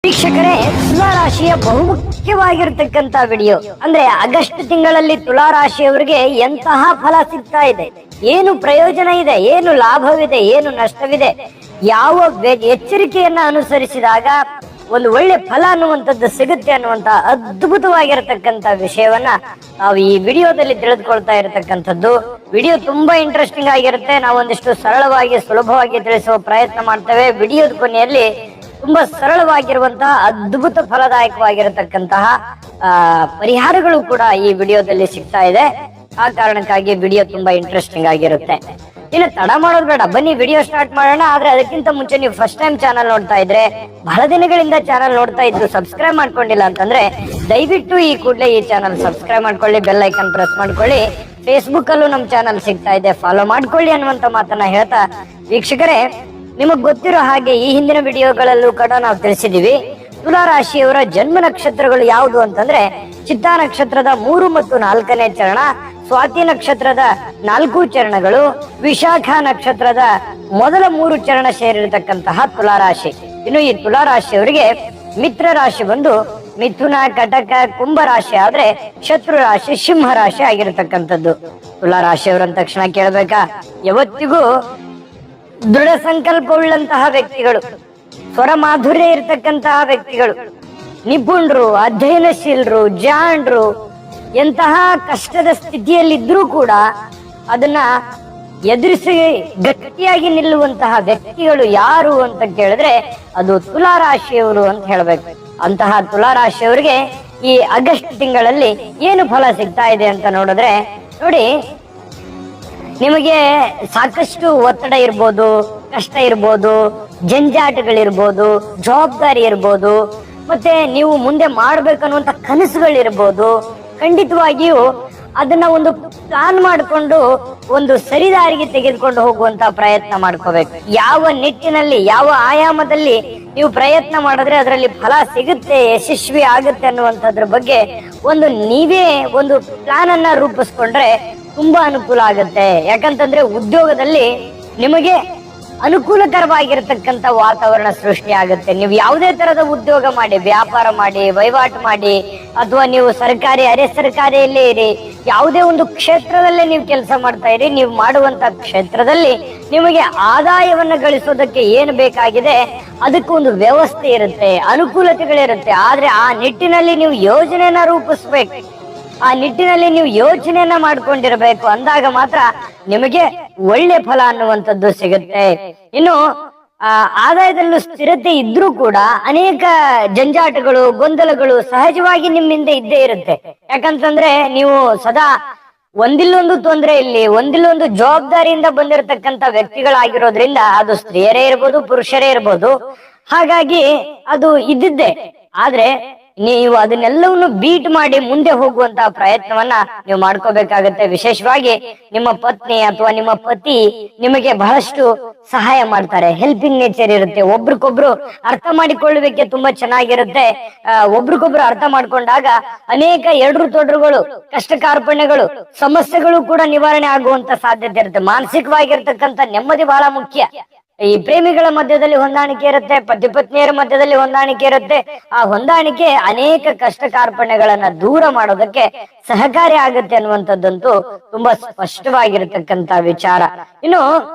ವೀಕ್ಷಕರೇ, ತುಲಾ ರಾಶಿಯ ಬಹುಮುಖ್ಯವಾಗಿರ್ತಕ್ಕಂತ ವಿಡಿಯೋ ಅಂದ್ರೆ ಆಗಸ್ಟ್ ತಿಂಗಳಲ್ಲಿ ತುಲಾ ರಾಶಿಯವರಿಗೆ ಎಂತಹ ಫಲ ಸಿಗ್ತಾ ಇದೆ, ಏನು ಪ್ರಯೋಜನ ಇದೆ, ಏನು ಲಾಭವಿದೆ, ಏನು ನಷ್ಟವಿದೆ, ಯಾವ ಎಚ್ಚರಿಕೆಯನ್ನ ಅನುಸರಿಸಿದಾಗ ಒಂದು ಒಳ್ಳೆ ಫಲ ಅನ್ನುವಂಥದ್ದು ಸಿಗುತ್ತೆ ಅನ್ನುವಂತ ಅದ್ಭುತವಾಗಿರತಕ್ಕಂತ ವಿಷಯವನ್ನ ನಾವು ಈ ವಿಡಿಯೋದಲ್ಲಿ ತಿಳಿದುಕೊಳ್ತಾ ಇರತಕ್ಕಂಥದ್ದು. ವಿಡಿಯೋ ತುಂಬಾ ಇಂಟ್ರೆಸ್ಟಿಂಗ್ ಆಗಿರುತ್ತೆ. ನಾವು ಒಂದಿಷ್ಟು ಸರಳವಾಗಿ ಸುಲಭವಾಗಿ ತಿಳಿಸುವ ಪ್ರಯತ್ನ ಮಾಡ್ತೇವೆ. ವಿಡಿಯೋದ ಕೊನೆಯಲ್ಲಿ ತುಂಬಾ ಸರಳವಾಗಿರುವಂತಹ ಅದ್ಭುತ ಫಲದಾಯಕವಾಗಿರತಕ್ಕಂತಹ ಪರಿಹಾರಗಳು ಕೂಡ ಈ ವಿಡಿಯೋದಲ್ಲಿ ಸಿಗ್ತಾ ಇದೆ. ಆ ಕಾರಣಕ್ಕಾಗಿ ವಿಡಿಯೋ ತುಂಬಾ ಇಂಟ್ರೆಸ್ಟಿಂಗ್ ಆಗಿರುತ್ತೆ. ಇನ್ನು ತಡ ಮಾಡೋದು ಬೇಡ, ಬನ್ನಿ ವಿಡಿಯೋ ಸ್ಟಾರ್ಟ್ ಮಾಡೋಣ. ಆದ್ರೆ ಅದಕ್ಕಿಂತ ಮುಂಚೆ ನೀವು ಫಸ್ಟ್ ಟೈಮ್ ಚಾನಲ್ ನೋಡ್ತಾ ಇದ್ರೆ, ಬಹಳ ದಿನಗಳಿಂದ ಚಾನಲ್ ನೋಡ್ತಾ ಇದ್ದು ಸಬ್ಸ್ಕ್ರೈಬ್ ಮಾಡ್ಕೊಂಡಿಲ್ಲ ಅಂತಂದ್ರೆ ದಯವಿಟ್ಟು ಈ ಕೂಡಲೇ ಈ ಚಾನಲ್ ಸಬ್ಸ್ಕ್ರೈಬ್ ಮಾಡ್ಕೊಳ್ಳಿ, ಬೆಲ್ ಐಕನ್ ಪ್ರೆಸ್ ಮಾಡ್ಕೊಳ್ಳಿ. ಫೇಸ್ಬುಕ್ ಅಲ್ಲೂ ನಮ್ಮ ಚಾನಲ್ ಸಿಗ್ತಾ ಇದೆ, ಫಾಲೋ ಮಾಡ್ಕೊಳ್ಳಿ ಅನ್ನುವಂತ ಮಾತನ್ನ ಹೇಳ್ತಾ, ವೀಕ್ಷಕರೇ ನಿಮಗ್ ಗೊತ್ತಿರೋ ಹಾಗೆ ಈ ಹಿಂದಿನ ವಿಡಿಯೋಗಳಲ್ಲೂ ಕೂಡ ನಾವು ತಿಳಿಸಿದೀವಿ. ತುಲಾ ರಾಶಿಯವರ ಜನ್ಮ ನಕ್ಷತ್ರಗಳು ಯಾವುದು ಅಂತಂದ್ರೆ ಚಿತ್ತಾ ನಕ್ಷತ್ರದ 3 ಮತ್ತು 4ನೇ ಚರಣ, ಸ್ವಾತಿ ನಕ್ಷತ್ರದ 4 ಚರಣಗಳು, ವಿಶಾಖ ನಕ್ಷತ್ರದ ಮೊದಲ 3 ಚರಣ ಸೇರಿರತಕ್ಕಂತಹ ತುಲಾ ರಾಶಿ. ಇನ್ನು ಈ ತುಲಾ ರಾಶಿಯವರಿಗೆ ಮಿತ್ರ ರಾಶಿ ಬಂದು ಮಿಥುನ, ಕಟಕ, ಕುಂಭ ರಾಶಿ ಆದ್ರೆ ಶತ್ರು ರಾಶಿ ಸಿಂಹ ರಾಶಿ ಆಗಿರತಕ್ಕಂಥದ್ದು. ತುಲಾ ರಾಶಿಯವರಂದ ತಕ್ಷಣ ಕೇಳ್ಬೇಕಾ, ಯಾವತ್ತಿಗೂ ದೃಢ ಸಂಕಲ್ಪವುಳ್ಳಂತಹ ವ್ಯಕ್ತಿಗಳು, ಸ್ವರ ಮಾಧುರ್ಯ ಇರತಕ್ಕಂತಹ ವ್ಯಕ್ತಿಗಳು, ನಿಪುಣರು, ಅಧ್ಯಯನಶೀಲರು, ಜಾಣರು, ಎಂತಹ ಕಷ್ಟದ ಸ್ಥಿತಿಯಲ್ಲಿದ್ರೂ ಕೂಡ ಅದನ್ನ ಎದುರಿಸಿ ಗಟ್ಟಿಯಾಗಿ ನಿಲ್ಲುವಂತಹ ವ್ಯಕ್ತಿಗಳು ಯಾರು ಅಂತ ಕೇಳಿದ್ರೆ ಅದು ತುಲಾ ರಾಶಿಯವರು ಅಂತ ಹೇಳ್ಬೇಕು. ಅಂತಹ ತುಲಾ ರಾಶಿಯವರಿಗೆ ಈ ಆಗಸ್ಟ್ ತಿಂಗಳಲ್ಲಿ ಏನು ಫಲ ಸಿಗ್ತಾ ಇದೆ ಅಂತ ನೋಡಿದ್ರೆ, ನೋಡಿ, ನಿಮಗೆ ಸಾಕಷ್ಟು ಒತ್ತಡ ಇರ್ಬೋದು, ಕಷ್ಟ ಇರ್ಬೋದು, ಜಂಜಾಟಗಳಿರ್ಬೋದು, ಜವಾಬ್ದಾರಿ ಇರ್ಬೋದು, ಮತ್ತೆ ನೀವು ಮುಂದೆ ಮಾಡ್ಬೇಕನ್ನುವಂತ ಕನಸುಗಳಿರ್ಬೋದು. ಖಂಡಿತವಾಗಿಯೂ ಅದನ್ನ ಒಂದು ಪ್ಲಾನ್ ಮಾಡಿಕೊಂಡು ಒಂದು ಸರಿದಾರಿಗೆ ತೆಗೆದುಕೊಂಡು ಹೋಗುವಂತ ಪ್ರಯತ್ನ ಮಾಡ್ಕೋಬೇಕು. ಯಾವ ನಿಟ್ಟಿನಲ್ಲಿ, ಯಾವ ಆಯಾಮದಲ್ಲಿ ನೀವು ಪ್ರಯತ್ನ ಮಾಡಿದ್ರೆ ಅದರಲ್ಲಿ ಫಲ ಸಿಗುತ್ತೆ, ಯಶಸ್ವಿ ಆಗುತ್ತೆ ಅನ್ನುವಂಥದ್ರ ಬಗ್ಗೆ ಒಂದು ನೀವೇ ಒಂದು ಪ್ಲಾನ್ ಅನ್ನ ರೂಪಿಸ್ಕೊಂಡ್ರೆ ತುಂಬಾ ಅನುಕೂಲ ಆಗುತ್ತೆ. ಯಾಕಂತಂದ್ರೆ ಉದ್ಯೋಗದಲ್ಲಿ ನಿಮಗೆ ಅನುಕೂಲಕರವಾಗಿರತಕ್ಕಂತ ವಾತಾವರಣ ಸೃಷ್ಟಿ ಆಗುತ್ತೆ. ನೀವು ಯಾವುದೇ ತರದ ಉದ್ಯೋಗ ಮಾಡಿ, ವ್ಯಾಪಾರ ಮಾಡಿ, ವಹಿವಾಟು ಮಾಡಿ, ಅಥವಾ ನೀವು ಸರ್ಕಾರಿ, ಅರೆ ಸರ್ಕಾರಿಯಲ್ಲೇ ಇರಿ, ಯಾವುದೇ ಒಂದು ಕ್ಷೇತ್ರದಲ್ಲೇ ನೀವು ಕೆಲಸ ಮಾಡ್ತಾ ಇರಿ, ನೀವು ಮಾಡುವಂತ ಕ್ಷೇತ್ರದಲ್ಲಿ ನಿಮಗೆ ಆದಾಯವನ್ನ ಗಳಿಸೋದಕ್ಕೆ ಏನು ಬೇಕಾಗಿದೆ ಅದಕ್ಕೆ ಒಂದು ವ್ಯವಸ್ಥೆ ಇರುತ್ತೆ, ಅನುಕೂಲತೆಗಳಿರುತ್ತೆ. ಆದ್ರೆ ಆ ನಿಟ್ಟಿನಲ್ಲಿ ನೀವು ಯೋಜನೆಯನ್ನ ರೂಪಿಸ್ಬೇಕು, ಆ ನಿಟ್ಟಿನಲ್ಲಿ ನೀವು ಯೋಚನೆಯನ್ನ ಮಾಡ್ಕೊಂಡಿರ್ಬೇಕು. ಅಂದಾಗ ಮಾತ್ರ ನಿಮಗೆ ಒಳ್ಳೆ ಫಲ ಅನ್ನುವಂಥದ್ದು ಸಿಗುತ್ತೆ. ಇನ್ನು ಆದಾಯದಲ್ಲೂ ಸ್ಥಿರತೆ ಇದ್ರೂ ಕೂಡ ಅನೇಕ ಜಂಜಾಟಗಳು, ಗೊಂದಲಗಳು ಸಹಜವಾಗಿ ನಿಮ್ಮಿಂದ ಇದ್ದೇ ಇರುತ್ತೆ. ಯಾಕಂತಂದ್ರೆ ನೀವು ಸದಾ ಒಂದಿಲ್ಲೊಂದು ತೊಂದರೆಯಲ್ಲಿ, ಒಂದಿಲ್ಲೊಂದು ಜವಾಬ್ದಾರಿಯಿಂದ ಬಂದಿರತಕ್ಕಂತ ವ್ಯಕ್ತಿಗಳಾಗಿರೋದ್ರಿಂದ, ಅದು ಸ್ತ್ರೀಯರೇ ಇರ್ಬೋದು, ಪುರುಷರೇ ಇರ್ಬೋದು, ಹಾಗಾಗಿ ಅದು ಇದ್ದಿದ್ದೆ. ಆದ್ರೆ ನೀವು ಅದನ್ನೆಲ್ಲವನ್ನು ಬೀಟ್ ಮಾಡಿ ಮುಂದೆ ಹೋಗುವಂತಹ ಪ್ರಯತ್ನವನ್ನ ನೀವು ಮಾಡ್ಕೋಬೇಕಾಗತ್ತೆ. ವಿಶೇಷವಾಗಿ ನಿಮ್ಮ ಪತ್ನಿ ಅಥವಾ ನಿಮ್ಮ ಪತಿ ನಿಮಗೆ ಬಹಳಷ್ಟು ಸಹಾಯ ಮಾಡ್ತಾರೆ, ಹೆಲ್ಪಿಂಗ್ ನೇಚರ್ ಇರುತ್ತೆ. ಒಬ್ರಿಗೊಬ್ರು ಅರ್ಥ ಮಾಡಿಕೊಳ್ಳುವಿಕೆ ತುಂಬಾ ಚೆನ್ನಾಗಿರುತ್ತೆ. ಒಬ್ರಿಗೊಬ್ರು ಅರ್ಥ ಮಾಡ್ಕೊಂಡಾಗ ಅನೇಕ ಎಡ್ರು ತೊಡ್ರುಗಳು, ಕಷ್ಟ ಕಾರ್ಪಣ್ಯಗಳು, ಸಮಸ್ಯೆಗಳು ಕೂಡ ನಿವಾರಣೆ ಆಗುವಂತ ಸಾಧ್ಯತೆ ಇರುತ್ತೆ. ಮಾನಸಿಕವಾಗಿರ್ತಕ್ಕಂಥ ನೆಮ್ಮದಿ ಬಹಳ ಮುಖ್ಯ. ಈ ಪ್ರೇಮಿಗಳ ಮಧ್ಯದಲ್ಲಿ ಹೊಂದಾಣಿಕೆ ಇರುತ್ತೆ, ಪತಿ ಪತ್ನಿಯರ ಮಧ್ಯದಲ್ಲಿ ಹೊಂದಾಣಿಕೆ ಇರುತ್ತೆ. ಆ ಹೊಂದಾಣಿಕೆ ಅನೇಕ ಕಷ್ಟ ಕಾರ್ಪಣ್ಯಗಳನ್ನ ದೂರ ಮಾಡೋದಕ್ಕೆ ಸಹಕಾರಿ ಆಗುತ್ತೆ ಅನ್ನುವಂಥದ್ದಂತೂ ತುಂಬಾ ಸ್ಪಷ್ಟವಾಗಿರತಕ್ಕಂತ ವಿಚಾರ. ಇನ್ನು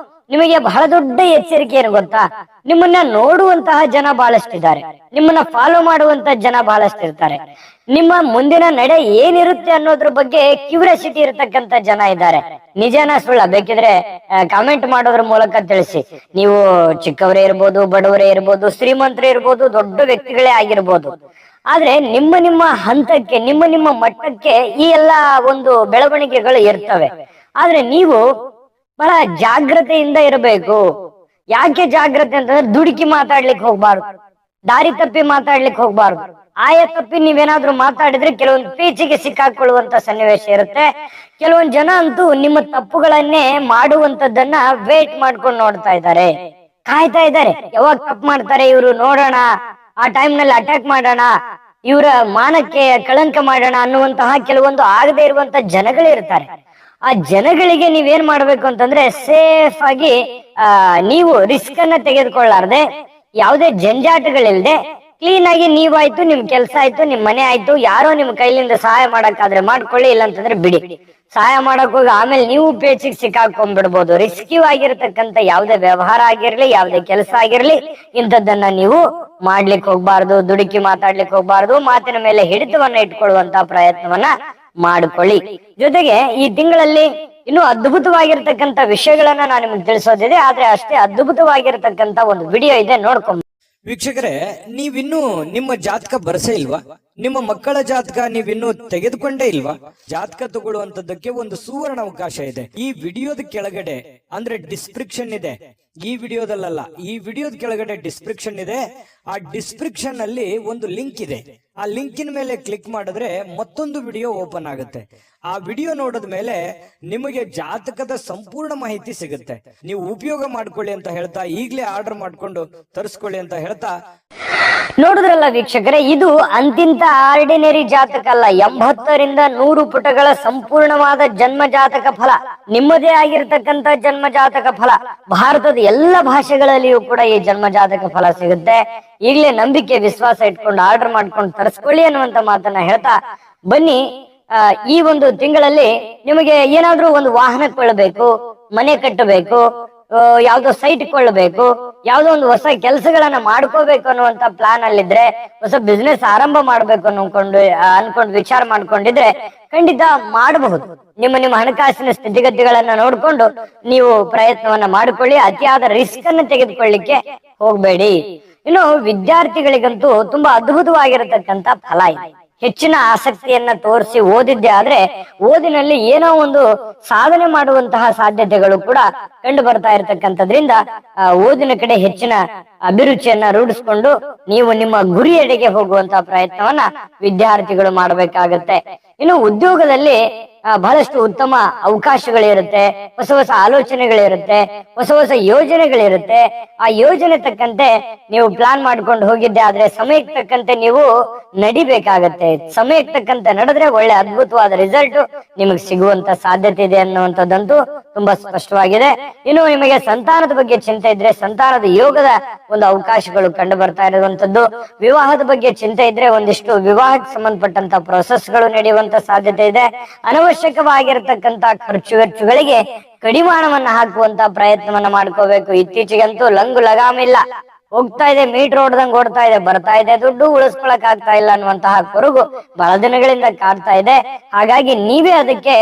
ನಿಮಗೆ ಬಹಳ ದೊಡ್ಡ ಎಚ್ಚರಿಕೆ ಏನು ಗೊತ್ತಾ, ನಿಮ್ಮನ್ನ ನೋಡುವಂತಹ ಜನ ಬಹಳಷ್ಟಿದ್ದಾರೆ, ನಿಮ್ಮನ್ನ ಫಾಲೋ ಮಾಡುವಂತ ಜನ ಬಹಳಷ್ಟಿರ್ತಾರೆ. ನಿಮ್ಮ ಮುಂದಿನ ನಡೆ ಏನಿರುತ್ತೆ ಅನ್ನೋದ್ರ ಬಗ್ಗೆ ಕ್ಯೂರಿಯಾಸಿಟಿ ಇರತಕ್ಕಂತ ಜನ ಇದ್ದಾರೆ. ನಿಜನ ಸುಳ್ಳ ಬೇಕಿದ್ರೆ ಕಾಮೆಂಟ್ ಮಾಡೋದ್ರ ಮೂಲಕ ತಿಳಿಸಿ. ನೀವು ಚಿಕ್ಕವರೇ ಇರ್ಬೋದು, ಬಡವರೇ ಇರ್ಬೋದು, ಶ್ರೀಮಂತರೇ ಇರ್ಬೋದು, ದೊಡ್ಡ ವ್ಯಕ್ತಿಗಳೇ ಆಗಿರ್ಬೋದು. ಆದ್ರೆ ನಿಮ್ಮ ಹಂತಕ್ಕೆ, ನಿಮ್ಮ ಮಟ್ಟಕ್ಕೆ ಈ ಎಲ್ಲಾ ಒಂದು ಬೆಳವಣಿಗೆಗಳು ಇರ್ತವೆ. ಆದ್ರೆ ನೀವು ಬಹಳ ಜಾಗ್ರತೆಯಿಂದ ಇರಬೇಕು. ಯಾಕೆ ಜಾಗ್ರತೆ ಅಂತಂದ್ರೆ, ದುಡುಕಿ ಮಾತಾಡ್ಲಿಕ್ಕೆ ಹೋಗ್ಬಾರ್ದು, ದಾರಿ ತಪ್ಪಿ ಮಾತಾಡ್ಲಿಕ್ಕೆ ಹೋಗ್ಬಾರ್ದು. ಆಯ ತಪ್ಪಿ ನೀವೇನಾದ್ರೂ ಮಾತಾಡಿದ್ರೆ ಕೆಲವೊಂದು ಪೇಚಿಗೆ ಸಿಕ್ಕಾಕೊಳ್ಳುವಂತ ಸನ್ನಿವೇಶ ಇರುತ್ತೆ. ಕೆಲವೊಂದು ಜನ ಅಂತೂ ನಿಮ್ಮ ತಪ್ಪುಗಳನ್ನೇ ಮಾಡುವಂತದ್ದನ್ನ ವೇಟ್ ಮಾಡ್ಕೊಂಡು ನೋಡ್ತಾ ಇದ್ದಾರೆ, ಕಾಯ್ತಾ ಇದ್ದಾರೆ. ಯಾವಾಗ ತಪ್ಪು ಮಾಡ್ತಾರೆ ಇವ್ರು, ನೋಡೋಣ, ಆ ಟೈಮ್ ನಲ್ಲಿ ಅಟ್ಯಾಕ್ ಮಾಡೋಣ, ಇವರ ಮಾನಕ್ಕೆ ಕಳಂಕ ಮಾಡೋಣ ಅನ್ನುವಂತಹ ಕೆಲವೊಂದು ಆಗದೆ ಇರುವಂತ ಜನಗಳಿರ್ತಾರೆ. ಆ ಜನಗಳಿಗೆ ನೀವೇನ್ ಮಾಡ್ಬೇಕು ಅಂತಂದ್ರೆ, ಸೇಫ್ ಆಗಿ ನೀವು ರಿಸ್ಕ್ ಅನ್ನ ತೆಗೆದುಕೊಳ್ಳಾರ್ದೆ, ಯಾವುದೇ ಜಂಜಾಟಗಳಿಲ್ಲದೆ ಕ್ಲೀನ್ ಆಗಿ ನೀವಾಯ್ತು, ನಿಮ್ ಕೆಲ್ಸ ಆಯ್ತು, ನಿಮ್ ಮನೆ ಆಯ್ತು. ಯಾರೋ ನಿಮ್ ಕೈಲಿಂದ ಸಹಾಯ ಮಾಡಕ್ಕಾದ್ರೆ ಮಾಡ್ಕೊಳ್ಳಿ, ಇಲ್ಲ ಅಂತಂದ್ರೆ ಬಿಡಿ. ಸಹಾಯ ಮಾಡಕ್ ಹೋಗಿ ಆಮೇಲೆ ನೀವು ಪೇಚಿಗೆ ಸಿಕ್ಕಾಕೊಂಡ್ಬಿಡ್ಬೋದು. ರಿಸ್ಕಿವ್ ಆಗಿರತಕ್ಕಂತ ಯಾವ್ದೇ ವ್ಯವಹಾರ ಆಗಿರ್ಲಿ, ಯಾವ್ದೇ ಕೆಲಸ ಆಗಿರ್ಲಿ, ಇಂಥದ್ದನ್ನ ನೀವು ಮಾಡ್ಲಿಕ್ಕೆ ಹೋಗ್ಬಾರ್ದು. ದುಡುಕಿ ಮಾತಾಡ್ಲಿಕ್ಕೆ ಹೋಗ್ಬಾರ್ದು. ಮಾತಿನ ಮೇಲೆ ಹಿಡಿತವನ್ನ ಇಟ್ಕೊಳ್ಳುವಂತ ಪ್ರಯತ್ನವನ್ನ ಮಾಡ್ಕೊಳ್ಳಿ. ಜೊತೆಗೆ ಈ ತಿಂಗಳಲ್ಲಿ ಇನ್ನು ಅದ್ಭುತವಾಗಿರ್ತಕ್ಕಂಥ ವಿಷಯಗಳನ್ನ ನಾನು ನಿಮ್ಗೆ ತಿಳಿಸೋದಿದೆ. ಆದ್ರೆ ಅಷ್ಟೇ ಅದ್ಭುತವಾಗಿರ್ತಕ್ಕಂಥ ಒಂದು ವಿಡಿಯೋ ಇದೆ, ನೋಡ್ಕೊಂಡ್. ವೀಕ್ಷಕರೇ, ನೀವಿನ್ನೂ ನಿಮ್ಮ ಜಾತಕ ಬರಸೇ ಇಲ್ವಾ? ನಿಮ್ಮ ಮಕ್ಕಳ ಜಾತಕ ನೀವಿನ್ನೂ ತೆಗೆದುಕೊಂಡೇ ಇಲ್ವಾ? ಜಾತಕ ತಗೊಳ್ಳುವಂತದ್ದಕ್ಕೆ ಒಂದು ಸುವರ್ಣ ಅವಕಾಶ ಇದೆ. ಈ ವಿಡಿಯೋದ ಕೆಳಗಡೆ ಅಂದ್ರೆ ಡಿಸ್ಕ್ರಿಪ್ಷನ್ ಇದೆ. ಈ ವಿಡಿಯೋದಲ್ಲ, ಈ ವಿಡಿಯೋದ ಕೆಳಗಡೆ ಡಿಸ್ಕ್ರಿಪ್ಷನ್ ಇದೆ. ಆ ಡಿಸ್ಕ್ರಿಪ್ಷನ್ ಅಲ್ಲಿ ಒಂದು ಲಿಂಕ್ ಇದೆ. ಆ ಲಿಂಕಿನ ಮೇಲೆ ಕ್ಲಿಕ್ ಮಾಡಿದ್ರೆ ಮತ್ತೊಂದು ವಿಡಿಯೋ ಓಪನ್ ಆಗುತ್ತೆ. ಆ ವಿಡಿಯೋ ನೋಡಿದ ಮೇಲೆ ನಿಮಗೆ ಜಾತಕದ ಸಂಪೂರ್ಣ ಮಾಹಿತಿ ಸಿಗುತ್ತೆ. ನೀವು ಉಪಯೋಗ ಮಾಡ್ಕೊಳ್ಳಿ ಅಂತ ಹೇಳ್ತಾ, ಈಗಲೇ ಆರ್ಡರ್ ಮಾಡ್ಕೊಂಡು ತರಿಸ್ಕೊಳ್ಳಿ ಅಂತ ಹೇಳ್ತಾ. ನೋಡಿದ್ರಲ್ಲ ವೀಕ್ಷಕರೇ, ಇದು ಅಂತಿಂತ ಆರ್ಡಿನರಿ ಜಾತಕ ಅಲ್ಲ. 80ರಿಂದ 100 ಪುಟಗಳ ಸಂಪೂರ್ಣವಾದ ಜನ್ಮ ಜಾತಕ ಫಲ, ನಿಮ್ಮದೇ ಆಗಿರ್ತಕ್ಕಂಥ ಜನ್ಮ ಜಾತಕ ಫಲ. ಭಾರತದ ಎಲ್ಲ ಭಾಷೆಗಳಲ್ಲಿಯೂ ಕೂಡ ಈ ಜನ್ಮ ಜಾತಕ ಫಲ ಸಿಗುತ್ತೆ. ಈಗಲೇ ನಂಬಿಕೆ ವಿಶ್ವಾಸ ಇಟ್ಕೊಂಡು ಆರ್ಡರ್ ಮಾಡ್ಕೊಂಡು ತರಿಸ್ಕೊಳ್ಳಿ ಅನ್ನುವಂತ ಮಾತನ್ನ ಹೇಳ್ತಾ ಬನ್ನಿ. ಈ ಒಂದು ತಿಂಗಳಲ್ಲಿ ನಿಮಗೆ ಏನಾದ್ರೂ ಒಂದು ವಾಹನ ಕೊಳ್ಳಬೇಕು, ಮನೆ ಕಟ್ಟಬೇಕು, ಯಾವ್ದೋ ಸೈಟ್ ಕೊಳ್ಳಬೇಕು, ಯಾವ್ದೋ ಒಂದು ಹೊಸ ಕೆಲಸಗಳನ್ನ ಮಾಡ್ಕೋಬೇಕು ಅನ್ನುವಂತ ಪ್ಲಾನ್ ಅಲ್ಲಿದ್ರೆ, ಹೊಸ ಬಿಸ್ನೆಸ್ ಆರಂಭ ಮಾಡ್ಬೇಕು ಅನ್ಕೊಂಡು ವಿಚಾರ ಮಾಡ್ಕೊಂಡಿದ್ರೆ ಖಂಡಿತ ಮಾಡಬಹುದು. ನಿಮ್ಮ ಹಣಕಾಸಿನ ಸ್ಥಿತಿಗತಿಗಳನ್ನ ನೋಡ್ಕೊಂಡು ನೀವು ಪ್ರಯತ್ನವನ್ನ ಮಾಡ್ಕೊಳ್ಳಿ. ಅತಿಯಾದ ರಿಸ್ಕ್ ಅನ್ನು ತೆಗೆದುಕೊಳ್ಳಿಕ್ಕೆ ಹೋಗ್ಬೇಡಿ. ಇನ್ನು ವಿದ್ಯಾರ್ಥಿಗಳಿಗಂತೂ ತುಂಬಾ ಅದ್ಭುತವಾಗಿರತಕ್ಕಂತ ಫಲ ಇದೆ. ಹೆಚ್ಚಿನ ಆಸಕ್ತಿಯನ್ನ ತೋರಿಸಿ ಓದಿದ್ದೆ ಆದ್ರೆ ಓದಿನಲ್ಲಿ ಏನೋ ಒಂದು ಸಾಧನೆ ಮಾಡುವಂತಹ ಸಾಧ್ಯತೆಗಳು ಕೂಡ ಕಂಡು ಬರ್ತಾ ಇರತಕ್ಕಂಥದ್ರಿಂದ ಓದಿನ ಕಡೆ ಹೆಚ್ಚಿನ ಅಭಿರುಚಿಯನ್ನ ರೂಢಿಸ್ಕೊಂಡು ನೀವು ನಿಮ್ಮ ಗುರಿಯೆಡೆಗೆ ಹೋಗುವಂತಹ ಪ್ರಯತ್ನವನ್ನ ವಿದ್ಯಾರ್ಥಿಗಳು ಮಾಡಬೇಕಾಗತ್ತೆ. ಇನ್ನು ಉದ್ಯೋಗದಲ್ಲಿ ಬಹಳಷ್ಟು ಉತ್ತಮ ಅವಕಾಶಗಳಿರುತ್ತೆ, ಹೊಸ ಹೊಸ ಆಲೋಚನೆಗಳಿರುತ್ತೆ, ಹೊಸ ಹೊಸ ಯೋಜನೆಗಳಿರುತ್ತೆ. ಆ ಯೋಜನೆ ತಕ್ಕಂತೆ ನೀವು ಪ್ಲಾನ್ ಮಾಡ್ಕೊಂಡು ಹೋಗಿದ್ದೆ ಆದ್ರೆ ಸಮಯಕ್ಕೆ ತಕ್ಕಂತೆ ನೀವು ನಡಿಬೇಕಾಗತ್ತೆ. ಸಮಯಕ್ಕೆ ತಕ್ಕಂತೆ ನಡೆದ್ರೆ ಒಳ್ಳೆ ಅದ್ಭುತವಾದ ರಿಸಲ್ಟ್ ನಿಮಗೆ ಸಿಗುವಂತ ಸಾಧ್ಯತೆ ಇದೆ ಅನ್ನುವಂಥದ್ದಂತೂ ತುಂಬಾ ಸ್ಪಷ್ಟವಾಗಿದೆ. ಇನ್ನು ನಿಮಗೆ ಸಂತಾನದ ಬಗ್ಗೆ ಚಿಂತೆ ಇದ್ರೆ ಸಂತಾನದ ಯೋಗದ ಒಂದು ಅವಕಾಶಗಳು ಕಂಡು ಬರ್ತಾ ಇರುವಂತದ್ದು. ವಿವಾಹದ ಬಗ್ಗೆ ಚಿಂತೆ ಇದ್ರೆ ಒಂದಿಷ್ಟು ವಿವಾಹಕ್ಕೆ ಸಂಬಂಧಪಟ್ಟಂತ ಪ್ರೊಸೆಸ್ಗಳು ನಡೆಯುವಂತ ಸಾಧ್ಯತೆ ಇದೆ. ಅವಶ್ಯಕವಾಗಿರತಕ್ಕಂತ ಖರ್ಚು ವೆಚ್ಚಗಳಿಗೆ ಕಡಿವಾಣವನ್ನ ಹಾಕುವಂತ ಪ್ರಯತ್ನವನ್ನ ಮಾಡ್ಕೋಬೇಕು. ಇತ್ತೀಚೆಗಂತೂ ಲಂಗು ಲಗಾಮಿಲ್ಲ, ಹೋಗ್ತಾ ಇದೆ ಮೀಟರ್ ಓಡ್ದಂಗ್ ಓಡ್ತಾ ಇದೆ, ಬರ್ತಾ ಇದೆ ದುಡ್ಡು, ಉಳಿಸ್ಕೊಳಕ್ ಆಗ್ತಾ ಇಲ್ಲ ಅನ್ನುವಂತಹ ಕೊರಗು ಬಹಳ ದಿನಗಳಿಂದ ಕಾಡ್ತಾ ಇದೆ. ಹಾಗಾಗಿ ನೀವೇ ಅದಕ್ಕೆ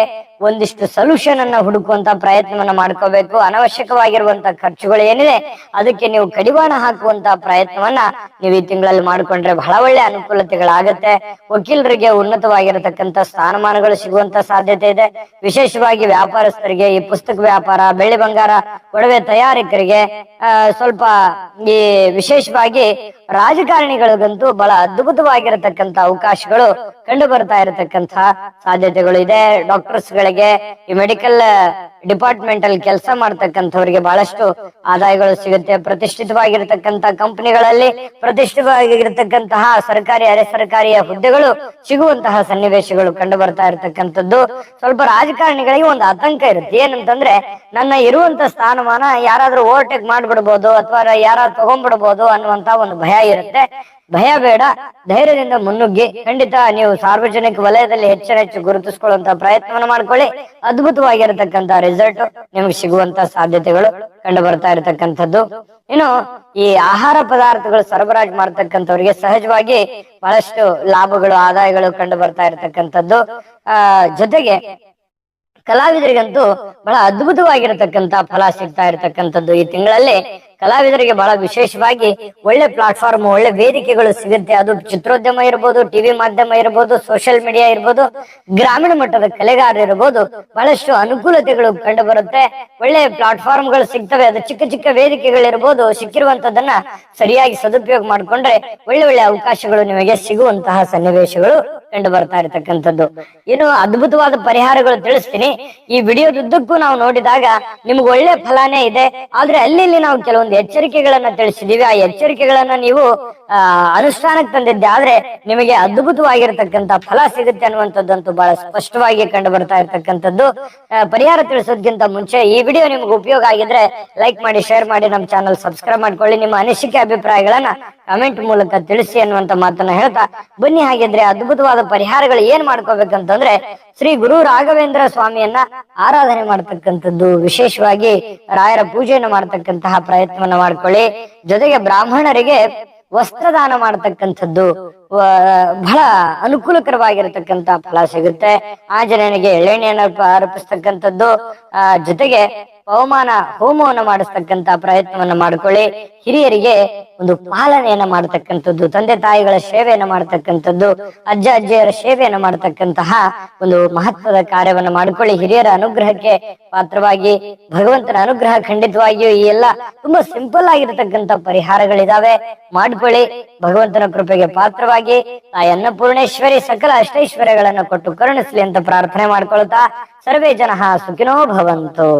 ಒಂದಿಷ್ಟು ಸೊಲ್ಯೂಷನ್ ಅನ್ನ ಹುಡುಕುವಂತ ಪ್ರಯತ್ನವನ್ನ ಮಾಡ್ಕೋಬೇಕು. ಅನವಶ್ಯಕವಾಗಿರುವಂತ ಖರ್ಚುಗಳು ಏನಿದೆ ಅದಕ್ಕೆ ನೀವು ಕಡಿವಾಣ ಹಾಕುವಂತ ಪ್ರಯತ್ನವನ್ನ ನೀವು ಈ ತಿಂಗಳಲ್ಲಿ ಮಾಡ್ಕೊಂಡ್ರೆ ಬಹಳ ಒಳ್ಳೆ ಅನುಕೂಲತೆಗಳಾಗತ್ತೆ. ವಕೀಲರಿಗೆ ಉನ್ನತವಾಗಿರತಕ್ಕಂತ ಸ್ಥಾನಮಾನಗಳು ಸಿಗುವಂತ ಸಾಧ್ಯತೆ ಇದೆ. ವಿಶೇಷವಾಗಿ ವ್ಯಾಪಾರಸ್ಥರಿಗೆ, ಈ ಪುಸ್ತಕ ವ್ಯಾಪಾರ, ಬೆಳ್ಳಿ ಬಂಗಾರ ಒಡವೆ ತಯಾರಕರಿಗೆ, ಸ್ವಲ್ಪ ಈ ವಿಶೇಷವಾಗಿ ರಾಜಕಾರಣಿಗಳಿಗಂತೂ ಬಹಳ ಅದ್ಭುತವಾಗಿರತಕ್ಕಂತ ಅವಕಾಶಗಳು ಕಂಡು ಬರ್ತಾ ಇರತಕ್ಕಂತ ಸಾಧ್ಯತೆಗಳು ಇದೆ. ಡಾಕ್ಟರ್ಸ್ ಗಳಿಗೆ, ಈ ಮೆಡಿಕಲ್ ಡಿಪಾರ್ಟ್ಮೆಂಟ್ ಅಲ್ಲಿ ಕೆಲಸ ಮಾಡ್ತಕ್ಕಂಥವ್ರಿಗೆ ಬಹಳಷ್ಟು ಆದಾಯಗಳು ಸಿಗುತ್ತೆ. ಪ್ರತಿಷ್ಠಿತವಾಗಿರತಕ್ಕಂತ ಕಂಪನಿಗಳಲ್ಲಿ ಪ್ರತಿಷ್ಠಿತವಾಗಿರತಕ್ಕಂತಹ ಸರ್ಕಾರಿ ಅರೆ ಸರ್ಕಾರಿಯ ಹುದ್ದೆಗಳು ಸಿಗುವಂತಹ ಸನ್ನಿವೇಶಗಳು ಕಂಡು ಬರ್ತಾ ಇರತಕ್ಕಂಥದ್ದು. ಸ್ವಲ್ಪ ರಾಜಕಾರಣಿಗಳಿಗೆ ಒಂದು ಆತಂಕ ಇರುತ್ತೆ. ಏನಂತಂದ್ರೆ ನನ್ನ ಇರುವಂತ ಸ್ಥಾನಮಾನ ಯಾರಾದ್ರೂ ಓವರ್ಟೇಕ್ ಮಾಡ್ಬಿಡ್ಬೋದು ಅಥವಾ ಯಾರಾದ್ರೂ ತಗೊಂಡ್ಬಿಡ್ಬೋದು ಅನ್ನುವಂತ ಒಂದು ಭಯ ಇರುತ್ತೆ. ಭಯ ಬೇಡ, ಧೈರ್ಯದಿಂದ ಮುನ್ನುಗ್ಗಿ ಖಂಡಿತ ನೀವು ಸಾರ್ವಜನಿಕ ವಲಯದಲ್ಲಿ ಹೆಚ್ಚು ಗುರುತಿಸಿಕೊಳ್ಳುವಂತ ಪ್ರಯತ್ನವನ್ನು ಮಾಡ್ಕೊಳ್ಳಿ. ಅದ್ಭುತವಾಗಿರತಕ್ಕಂತ ರಿಸಲ್ಟ್ ನಿಮಗೆ ಸಿಗುವಂತ ಸಾಧ್ಯತೆಗಳು ಕಂಡು ಬರ್ತಾ ಇರತಕ್ಕಂಥದ್ದು. ಇನ್ನು ಈ ಆಹಾರ ಪದಾರ್ಥಗಳು ಸರಬರಾಜು ಮಾಡ್ತಕ್ಕಂಥವ್ರಿಗೆ ಸಹಜವಾಗಿ ಬಹಳಷ್ಟು ಲಾಭಗಳು, ಆದಾಯಗಳು ಕಂಡು ಬರ್ತಾ ಇರತಕ್ಕಂಥದ್ದು. ಜೊತೆಗೆ ಕಲಾವಿದರಿಗಂತೂ ಬಹಳ ಅದ್ಭುತವಾಗಿರತಕ್ಕಂತ ಫಲ ಸಿಗ್ತಾ ಇರತಕ್ಕಂಥದ್ದು. ಈ ತಿಂಗಳಲ್ಲಿ ಕಲಾವಿದರಿಗೆ ಬಹಳ ವಿಶೇಷವಾಗಿ ಒಳ್ಳೆ ಪ್ಲಾಟ್ಫಾರ್ಮ್, ಒಳ್ಳೆ ವೇದಿಕೆಗಳು ಸಿಗುತ್ತೆ. ಅದು ಚಿತ್ರೋದ್ಯಮ ಇರ್ಬೋದು, ಟಿವಿ ಮಾಧ್ಯಮ ಇರ್ಬೋದು, ಸೋಷಿಯಲ್ ಮೀಡಿಯಾ ಇರ್ಬೋದು, ಗ್ರಾಮೀಣ ಮಟ್ಟದ ಕಲೆಗಾರರು ಇರ್ಬೋದು, ಬಹಳಷ್ಟು ಅನುಕೂಲತೆಗಳು ಕಂಡು ಬರುತ್ತೆ. ಒಳ್ಳೆ ಪ್ಲಾಟ್ಫಾರ್ಮ್ಗಳು ಸಿಗ್ತವೆ. ಅದು ಚಿಕ್ಕ ಚಿಕ್ಕ ವೇದಿಕೆಗಳಿರ್ಬೋದು. ಸಿಕ್ಕಿರುವಂತದನ್ನ ಸರಿಯಾಗಿ ಸದುಪಯೋಗ ಮಾಡ್ಕೊಂಡ್ರೆ ಒಳ್ಳೆ ಅವಕಾಶಗಳು ನಿಮಗೆ ಸಿಗುವಂತಹ ಸನ್ನಿವೇಶಗಳು ಕಂಡು ಬರ್ತಾ ಇರತಕ್ಕಂಥದ್ದು. ಏನು ಅದ್ಭುತವಾದ ಪರಿಹಾರಗಳು ತಿಳಿಸ್ತೀನಿ. ಈ ವಿಡಿಯೋದುದ್ದಕ್ಕೂ ನಾವು ನೋಡಿದಾಗ ನಿಮ್ಗೆ ಒಳ್ಳೆ ಫಲಾನೇ ಇದೆ. ಆದ್ರೆ ಅಲ್ಲಿ ನಾವು ಕೆಲವೊಂದು ಎಚ್ಚರಿಕೆಗಳನ್ನ ತಿಳಿಸಿದೀವಿ. ಆ ಎಚ್ಚರಿಕೆಗಳನ್ನ ನೀವು ಅನುಷ್ಠಾನಕ್ಕೆ ತಂದಿದ್ದೆ ಆದ್ರೆ ನಿಮಗೆ ಅದ್ಭುತವಾಗಿರತಕ್ಕಂತ ಫಲ ಸಿಗುತ್ತೆ ಅನ್ನುವಂಥದ್ದಂತೂ ಬಹಳ ಸ್ಪಷ್ಟವಾಗಿ ಕಂಡು ಬರ್ತಾ ಇರ್ತಕ್ಕಂಥದ್ದು. ಪರಿಹಾರ ತಿಳಿಸೋದ್ಕಿಂತ ಮುಂಚೆ ಈ ವಿಡಿಯೋ ನಿಮ್ಗೆ ಉಪಯೋಗ ಆಗಿದ್ರೆ ಲೈಕ್ ಮಾಡಿ, ಶೇರ್ ಮಾಡಿ, ನಮ್ಮ ಚಾನಲ್ ಸಬ್ಸ್ಕ್ರೈಬ್ ಮಾಡ್ಕೊಳ್ಳಿ. ನಿಮ್ಮ ಅನಿಸಿಕೆ ಅಭಿಪ್ರಾಯಗಳನ್ನ ಕಮೆಂಟ್ ಮೂಲಕ ತಿಳಿಸಿ ಅನ್ನುವಂತ ಮಾತನ್ನ ಹೇಳ್ತಾ ಬನ್ನಿ. ಹಾಗಿದ್ರೆ ಅದ್ಭುತವಾದ ಪರಿಹಾರಗಳು ಏನ್ ಮಾಡ್ಕೋಬೇಕಂತಂದ್ರೆ ಶ್ರೀ ಗುರು ರಾಘವೇಂದ್ರ ಸ್ವಾಮಿಯನ್ನ ಆರಾಧನೆ ಮಾಡ್ತಕ್ಕಂಥದ್ದು, ವಿಶೇಷವಾಗಿ ರಾಯರ ಪೂಜೆಯನ್ನು ಮಾಡ್ತಕ್ಕಂತಹ ಪ್ರಯತ್ನವನ್ನ ಮಾಡ್ಕೊಳ್ಳಿ. ಜೊತೆಗೆ ಬ್ರಾಹ್ಮಣರಿಗೆ ವಸ್ತ್ರದಾನ ಮಾಡ್ತಕ್ಕಂಥದ್ದು ಬಹಳ ಅನುಕೂಲಕರವಾಗಿರತಕ್ಕಂತ ಫಲ ಸಿಗುತ್ತೆ. ಆಂಜನೇಯನಿಗೆ ಎಳ್ಳೆಣ್ಣೆಯನ್ನು ಅರ್ಪಿಸ್ತಕ್ಕಂಥದ್ದು, ಜೊತೆಗೆ ಪವಮಾನ ಹೋಮವನ್ನು ಮಾಡಿಸ್ತಕ್ಕಂತ ಪ್ರಯತ್ನವನ್ನ ಮಾಡ್ಕೊಳ್ಳಿ. ಹಿರಿಯರಿಗೆ ಒಂದು ಪಾಲನೆಯನ್ನ ಮಾಡ್ತಕ್ಕಂಥದ್ದು, ತಂದೆ ತಾಯಿಗಳ ಸೇವೆಯನ್ನ ಮಾಡ್ತಕ್ಕಂಥದ್ದು, ಅಜ್ಜ ಅಜ್ಜಿಯರ ಸೇವೆಯನ್ನ ಮಾಡ್ತಕ್ಕಂತಹ ಒಂದು ಮಹತ್ವದ ಕಾರ್ಯವನ್ನ ಮಾಡ್ಕೊಳ್ಳಿ. ಹಿರಿಯರ ಅನುಗ್ರಹಕ್ಕೆ ಪಾತ್ರವಾಗಿ ಭಗವಂತನ ಅನುಗ್ರಹ ಖಂಡಿತವಾಗಿಯೂ ಈ ಎಲ್ಲ ತುಂಬಾ ಸಿಂಪಲ್ ಆಗಿರತಕ್ಕಂತ ಪರಿಹಾರಗಳಿದಾವೆ, ಮಾಡ್ಕೊಳ್ಳಿ. ಭಗವಂತನ ಕೃಪೆಗೆ ಪಾತ್ರವಾಗಿ ತಾಯಿ ಅನ್ನಪೂರ್ಣೇಶ್ವರಿ ಸಕಲ ಅಷ್ಟೈಶ್ವರ್ಯಗಳನ್ನ ಕೊಟ್ಟು ಕರುಣಿಸ್ಲಿ ಅಂತ ಪ್ರಾರ್ಥನೆ ಮಾಡ್ಕೊಳ್ತಾ ಸರ್ವೇ ಜನಃ ಸುಖಿನೋ ಭವಂತು.